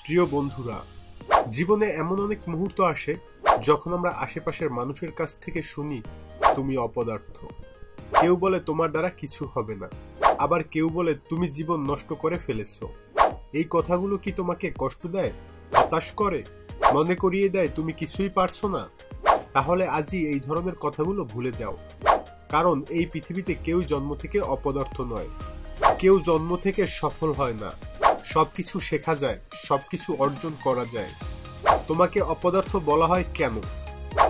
প্রিয় বন্ধুরা, জীবনে এমন অনেক মুহূর্ত আসে যখন আমরা আশেপাশের মানুষের কাছ থেকে শুনি তুমি অপদার্থ। কেউ বলে তোমার দ্বারা কিছু হবে না, আবার কেউ বলে তুমি জীবন নষ্ট করে ফেলেছো। এই কথাগুলো কি তোমাকে কষ্ট দেয়, হতাশ করে, মনে করিয়ে দেয় তুমি কিছুই পারছো না? তাহলে আজই এই ধরনের কথাগুলো ভুলে যাও। কারণ এই পৃথিবীতে কেউ জন্ম থেকে অপদার্থ নয়, কেউ জন্ম থেকে সফল হয় না। সবকিছু শেখা যায়, সবকিছু অর্জন করা যায়। তোমাকে অপদার্থ বলা হয় কেন?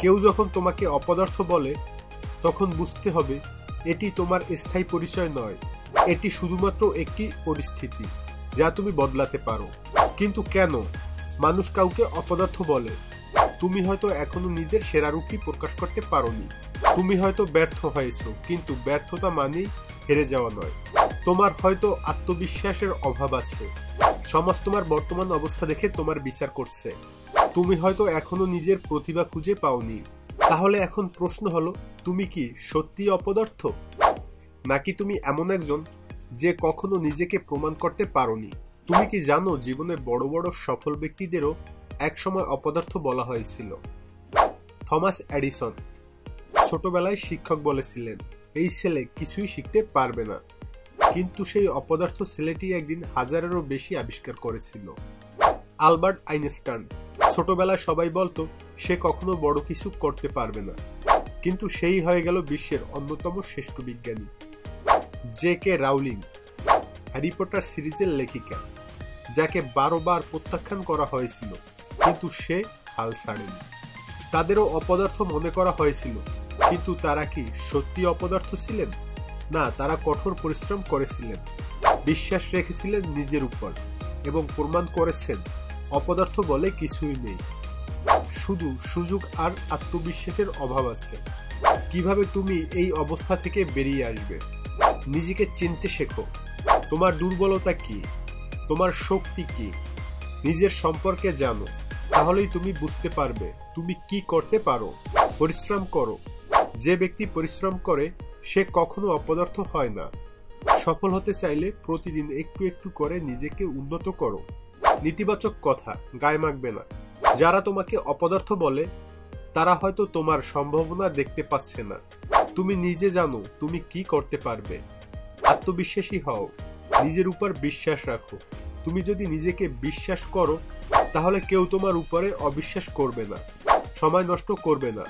কেউ যখন তোমাকে অপদার্থ বলে তখন বুঝতে হবে এটি তোমার স্থায়ী পরিচয় নয়, এটি শুধুমাত্র একটি পরিস্থিতি যা তুমি বদলাতে পারো। কিন্তু কেন মানুষ কাউকে অপদার্থ বলে? তুমি হয়তো এখনো নিজের সেরা রূপটি প্রকাশ করতে পারোনি। তুমি হয়তো ব্যর্থ হয়েছো, কিন্তু ব্যর্থতা মানেই হেরে যাওয়া নয়। তোমার হয়তো আত্মবিশ্বাসের অভাব আছে, সমাজ তোমার বর্তমান অবস্থা দেখে তোমার বিচার করছে। তুমি হয়তো এখনো নিজের প্রতিভা খুঁজে পাওনি। তাহলে এখন প্রশ্ন হলো, তুমি কি সত্যি অপদার্থ, নাকি তুমি এমন একজন যে কখনো নিজেকে প্রমাণ করতে পারোনি? তুমি কি জানো জীবনে বড় বড় সফল ব্যক্তিদেরও একসময় অপদার্থ বলা হয়েছিল? থমাস এডিসন ছোটবেলায় শিক্ষক বলেছিলেন এই ছেলে কিছুই শিখতে পারবে না, কিন্তু সেই অপদার্থ ছেলেটি একদিন হাজারেরও বেশি আবিষ্কার করেছিল। আলবার্ট আইনস্টাইন ছোটবেলায় সবাই বলতো সে কখনো বড় কিছু করতে পারবে না, কিন্তু সেই হয়ে গেল বিশ্বের অন্যতম শ্রেষ্ঠ বিজ্ঞানী। জে.কে. রাউলিং হ্যারি পটার সিরিজের লেখিকা, যাকে 12 বার প্রত্যাখ্যান করা হয়েছিল, কিন্তু সে হাল ছাড়েনি। তাদেরও অপদার্থ মনে করা হয়েছিল, কিন্তু তারা কি সত্যি অপদার্থ ছিলেন? না, তারা কঠোর পরিশ্রম করেছিলেন, বিশ্বাস রেখেছিলেন নিজের উপর, এবং প্রমাণ করেছেন অপদার্থ বলে কিছুই নেই, শুধু সুযোগ আর আত্মবিশ্বাসের অভাব আছে। কিভাবে তুমি এই অবস্থা থেকে বেরিয়ে আসবে? নিজেকে চিনতে শেখো। তোমার দুর্বলতা কি, তোমার শক্তি কি, নিজের সম্পর্কে জানো। তাহলেই তুমি বুঝতে পারবে তুমি কি করতে পারো। পরিশ্রম করো। যে ব্যক্তি পরিশ্রম করে সে কখনো অপদার্থ হয় না। সফল হতে চাইলে প্রতিদিন একটু একটু করে নিজেকে উন্নত করো। নেতিবাচক কথা গায়ে মাখবে না। যারা তোমাকে অপদার্থ বলে তারা হয়তো তোমার সম্ভাবনা দেখতে পাচ্ছে না। তুমি নিজে জানো তুমি কি করতে পারবে। আত্মবিশ্বাসী হও, নিজের উপর বিশ্বাস রাখো। তুমি যদি নিজেকে বিশ্বাস করো তাহলে কেউ তোমার উপরে অবিশ্বাস করবে না, সময় নষ্ট করবে না।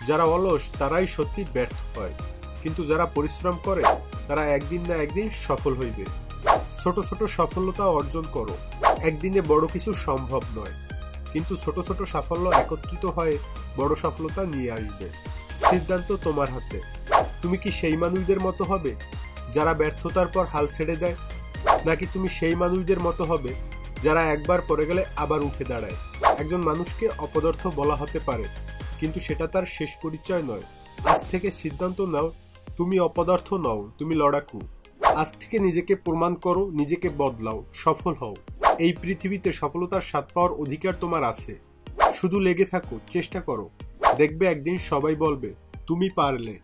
যারা অলস তারাই সত্যি ব্যর্থ হয়, কিন্তু যারা পরিশ্রম করে তারা একদিন না একদিন সফল হইবে। ছোট ছোট সফলতা অর্জন করো। একদিনে বড় কিছু সম্ভব নয়, কিন্তু ছোট ছোট সাফল্য একত্রিত হয়ে বড় সফলতা নিয়ে আসবে। সিদ্ধান্ত তোমার হাতে। তুমি কি সেই মানুষদের মতো হবে যারা ব্যর্থতার পর হাল ছেড়ে দেয়, নাকি তুমি সেই মানুষদের মতো হবে যারা একবার পড়ে গেলে আবার উঠে দাঁড়ায়? একজন মানুষকে অপদার্থ বলা হতে পারে, কিন্তু সেটা তার শেষ পরিচয় নয়। আজ থেকে সিদ্ধান্ত নাও, তুমি অপদার্থ নও, তুমি লড়াকু। আজ থেকে নিজেকে প্রমাণ করো, নিজেকে বদলাও, সফল হও। এই পৃথিবীতে সফলতার স্বাদ পাওয়ার অধিকার তোমার আছে। শুধু লেগে থাকো, চেষ্টা করো, দেখবে একদিন সবাই বলবে তুমি পারলে।